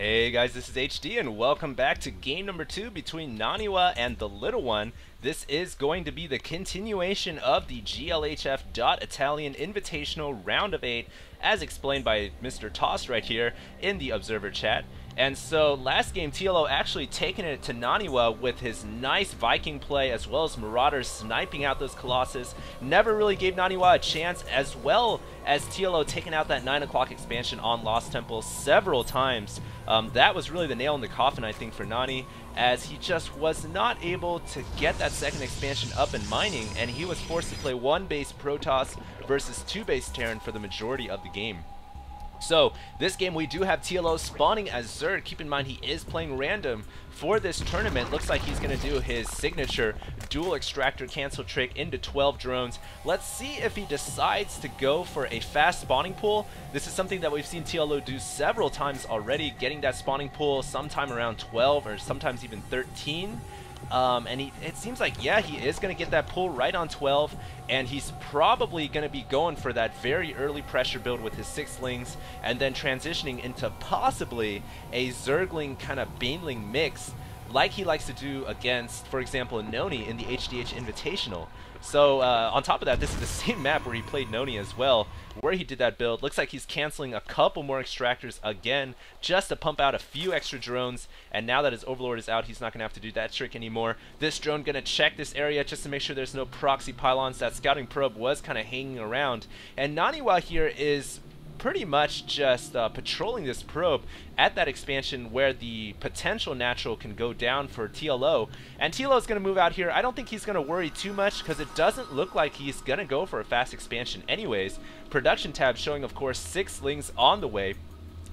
Hey guys, this is HD and welcome back to game number 2 between Naniwa and TheLittleOne. This is going to be the continuation of the GLHF Italian Invitational Round of 8 as explained by Mr. Toss right here in the observer chat. And so last game TLO actually taking it to Naniwa with his nice Viking play as well as Marauders sniping out those Colossus. Never really gave Naniwa a chance, as well as TLO taking out that 9 o'clock expansion on Lost Temple several times. That was really the nail in the coffin, I think, for Nani, as he just was not able to get that second expansion up and mining, and he was forced to play 1 base Protoss versus 2 base Terran for the majority of the game. So, this game we do have TLO spawning as Zerg. Keep in mind he is playing random for this tournament. Looks like he's going to do his signature dual extractor cancel trick into 12 drones. Let's see if he decides to go for a fast spawning pool. This is something that we've seen TLO do several times already, getting that spawning pool sometime around 12 or sometimes even 13. And it seems like, yeah, he is going to get that pull right on 12, and he's probably going to be going for that very early pressure build with his 6 lings, and then transitioning into possibly a Zergling kind of Baneling mix, like he likes to do against, for example, Noni in the HDH Invitational. So on top of that, this is the same map where he played Noni as well, where he did that build. Looks like he's canceling a couple more extractors again, just to pump out a few extra drones, and now that his Overlord is out, he's not going to have to do that trick anymore. This drone going to check this area just to make sure there's no proxy pylons. That scouting probe was kind of hanging around, and Naniwa here is pretty much just patrolling this probe at that expansion where the potential natural can go down for TLO. And TLO is going to move out here. I don't think he's going to worry too much because it doesn't look like he's going to go for a fast expansion anyways. Production tab showing, of course, 6 lings on the way.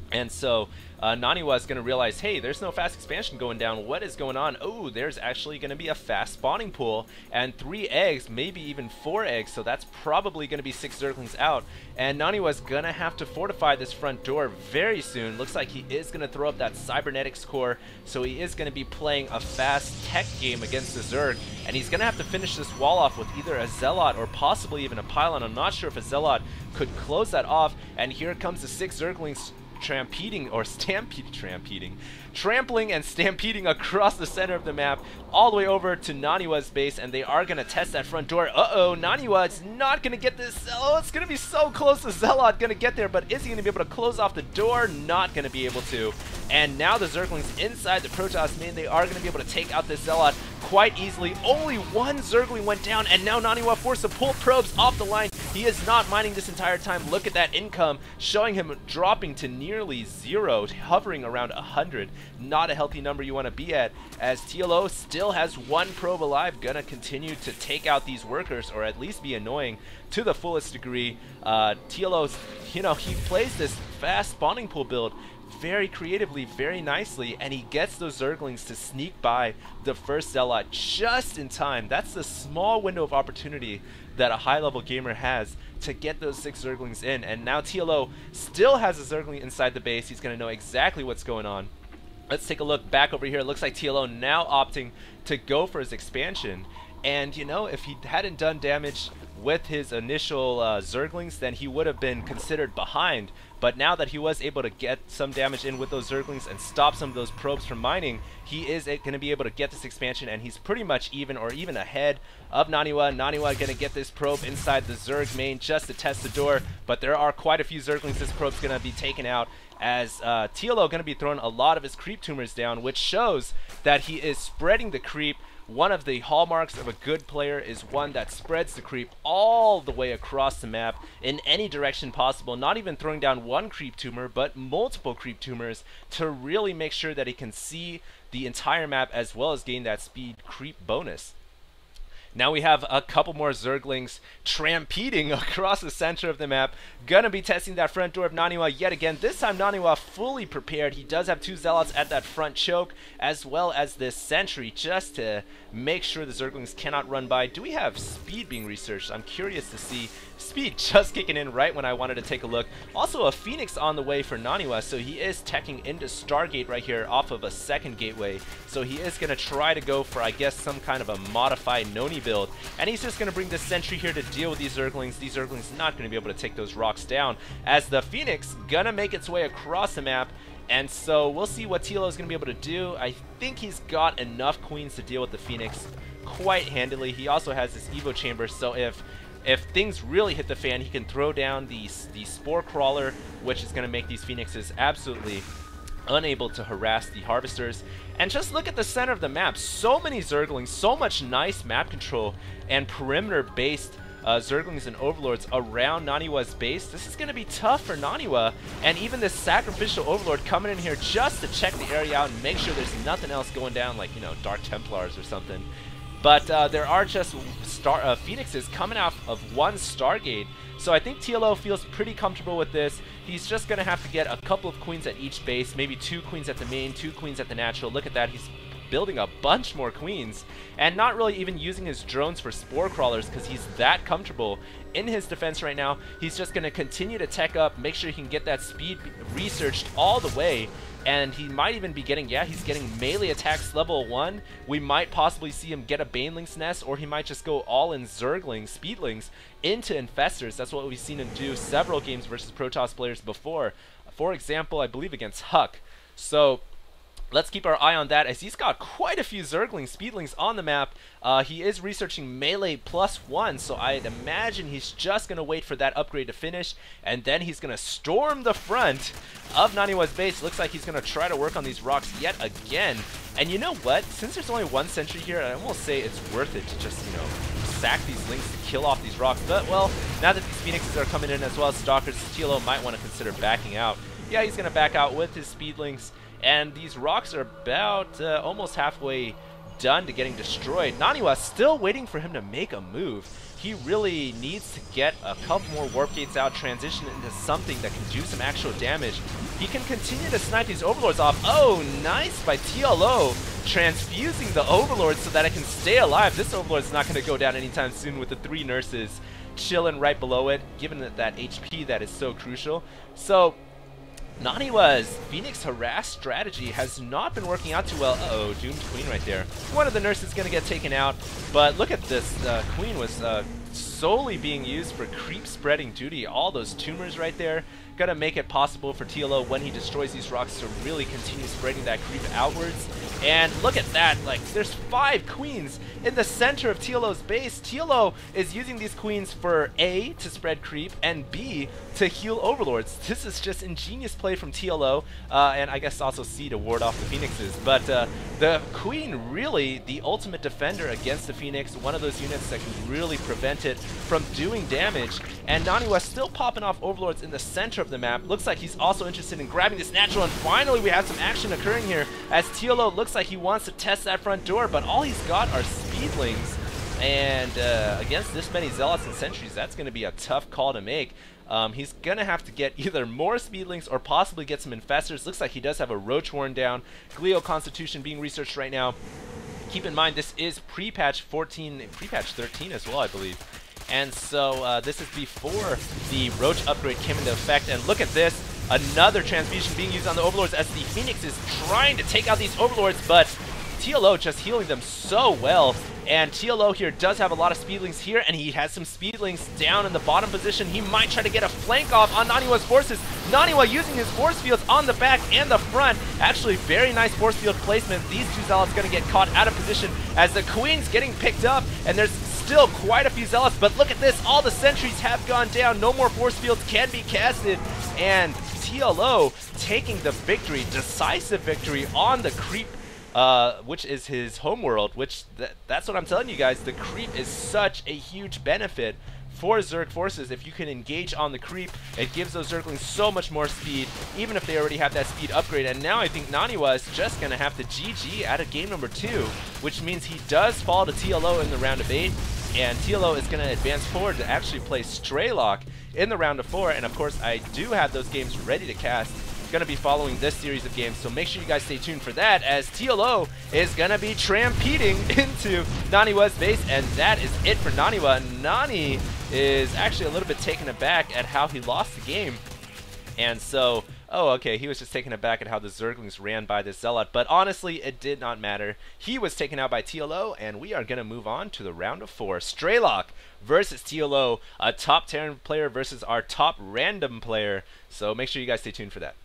And so Naniwa is going to realize, hey, there's no fast expansion going down. What is going on? Oh, there's actually going to be a fast spawning pool and 3 eggs, maybe even 4 eggs. So that's probably going to be 6 Zerglings out. And Naniwa is going to have to fortify this front door very soon. Looks like he is going to throw up that cybernetics core. So he is going to be playing a fast tech game against the Zerg. And he's going to have to finish this wall off with either a Zealot or possibly even a Pylon. I'm not sure if a Zealot could close that off. And here comes the 6 Zerglings trampling and stampeding across the center of the map all the way over to Naniwa's base, and they are going to test that front door. Naniwa is not going to get this. Oh, it's going to be so close to Zealot going to get there, but is he going to be able to close off the door? Not going to be able to. And now the Zerglings inside the Protoss main, they are going to be able to take out this Zealot quite easily. Only 1 Zergling went down, and now Naniwa forced to pull probes off the line. He is not mining this entire time. Look at that income, showing him dropping to nearly 0, hovering around 100. Not a healthy number you want to be at, as TLO still has 1 probe alive, gonna continue to take out these workers, or at least be annoying to the fullest degree. TLO's, he plays this fast spawning pool build very creatively, very nicely, and he gets those Zerglings to sneak by the first Zealot just in time. That's the small window of opportunity that a high-level gamer has to get those 6 Zerglings in, and now TLO still has a Zergling inside the base. He's going to know exactly what's going on. Let's take a look back over here. It looks like TLO now opting to go for his expansion, and if he hadn't done damage with his initial Zerglings, then he would have been considered behind. But now that he was able to get some damage in with those Zerglings and stop some of those probes from mining, he is going to be able to get this expansion, and he's pretty much even or even ahead of Naniwa. Naniwa going to get this probe inside the Zerg main just to test the door, but there are quite a few Zerglings this probe's going to be taken out, as TLO going to be throwing a lot of his creep tumors down, which shows that he is spreading the creep. One of the hallmarks of a good player is one that spreads the creep all the way across the map in any direction possible, not even throwing down 1 creep tumor, but multiple creep tumors to really make sure that he can see the entire map as well as gain that speed creep bonus. Now we have a couple more Zerglings trampeding across the center of the map. Gonna be testing that front door of Naniwa yet again. This time Naniwa fully prepared. He does have 2 Zealots at that front choke, as well as this sentry, just to make sure the Zerglings cannot run by. Do we have speed being researched? I'm curious to see. Speed just kicking in right when I wanted to take a look. Also a Phoenix on the way for Naniwa, so he is teching into Stargate right here off of a 2nd gateway. So he is going to try to go for, I guess, some kind of a modified Noni build. And he's just going to bring the sentry here to deal with these Zerglings. These Zerglings not going to be able to take those rocks down, as the Phoenix going to make its way across the map And so we'll see what TLO is going to be able to do. I think he's got enough queens to deal with the Phoenix quite handily. He also has this Evo Chamber, so if things really hit the fan, he can throw down the Spore Crawler, which is going to make these Phoenixes absolutely unable to harass the Harvesters. And just look at the center of the map. So many Zerglings, so much nice map control and perimeter-based Zerglings and Overlords around Naniwa's base. This is going to be tough for Naniwa, and even this Sacrificial Overlord coming in here just to check the area out and make sure there's nothing else going down, like, you know, Dark Templars or something. But there are just Phoenixes coming out of one Stargate, so I think TLO feels pretty comfortable with this. He's just going to have to get a couple of queens at each base, maybe 2 queens at the main, 2 queens at the natural. Look at that, he's building a bunch more queens, and not really even using his drones for Spore Crawlers because he's that comfortable in his defense right now. He's just going to continue to tech up, make sure he can get that speed researched all the way, and he might even be getting, yeah, he's getting melee attacks level 1. We might possibly see him get a Baneling's Nest, or he might just go all in Zerglings, Speedlings, into Infestors. That's what we've seen him do several games versus Protoss players before. For example, I believe against Huck. So let's keep our eye on that, as he's got quite a few Zerglings, Speedlings on the map. He is researching melee +1, so I'd imagine he's just going to wait for that upgrade to finish, and then he's going to storm the front of Naniwa's base. Looks like he's going to try to work on these rocks yet again. And you know what? Since there's only 1 sentry here, I almost say it's worth it to just, you know, sack these links to kill off these rocks. But, well, now that these Phoenixes are coming in as well as Stalkers, TLO might want to consider backing out. Yeah, he's going to back out with his Speedlings. And these rocks are about almost halfway done to getting destroyed. Naniwa still waiting for him to make a move. He really needs to get a couple more warp gates out, transition into something that can do some actual damage. He can continue to snipe these Overlords off. Oh, nice by TLO, transfusing the Overlords so that it can stay alive. This Overlord's not going to go down anytime soon with the 3 nurses chilling right below it, given that HP that is so crucial. So Naniwa's Phoenix harass strategy has not been working out too well. Uh-oh, doomed Queen right there. One of the nurses is going to get taken out, but look at this. Queen was solely being used for creep spreading duty. All those tumors right there going to make it possible for TLO, when he destroys these rocks, to really continue spreading that creep outwards. And look at that, like, there's 5 queens in the center of TLO's base. TLO is using these queens for A, to spread creep, and B, to heal Overlords. This is just ingenious play from TLO, and I guess also C, to ward off the Phoenixes. But the Queen, really the ultimate defender against the Phoenix, one of those units that can really prevent it from doing damage. And Naniwa still popping off Overlords in the center of the map. Looks like he's also interested in grabbing this natural, and finally we have some action occurring here as TLO looks like he wants to test that front door, but all he's got are Speedlings, and against this many Zealots and Sentries, that's going to be a tough call to make. He's going to have to get either more Speedlings or possibly get some Infestors. Looks like he does have a Roach Warren down. Glio Constitution being researched right now. Keep in mind, this is pre-patch 14, pre-patch 13 as well, I believe. And so this is before the Roach upgrade came into effect. And look at this, another transfusion being used on the Overlords as the Phoenix is trying to take out these Overlords, but TLO just healing them so well. And TLO here does have a lot of Speedlings here, and he has some Speedlings down in the bottom position. He might try to get a flank off on Naniwa's forces. Naniwa using his force fields on the back and the front. Actually, very nice force field placement. These 2 Zealots going to get caught out of position as the Queen's getting picked up, and there's still quite a few Zealots, but look at this. All the sentries have gone down. No more force fields can be casted, and TLO taking the victory, decisive victory on the creep, which is his homeworld, which that's what I'm telling you guys. The creep is such a huge benefit for Zerg forces. If you can engage on the creep, it gives those Zerglings so much more speed, even if they already have that speed upgrade. And now I think Naniwa is just going to have to GG out of game number 2, which means he does fall to TLO in the round of 8, and TLO is going to advance forward to actually play Straylock in the round of 4. And of course, I do have those games ready to cast. Going to be following this series of games, so make sure you guys stay tuned for that, as TLO is going to be trampeding into Naniwa's base. And that is it for Naniwa. Nani is actually a little bit taken aback at how he lost the game, and so, oh, okay, he was just taken aback at how the Zerglings ran by this Zealot, but honestly, it did not matter. He was taken out by TLO, and we are going to move on to the round of 4. Straylock versus TLO, a top Terran player versus our top random player, so make sure you guys stay tuned for that.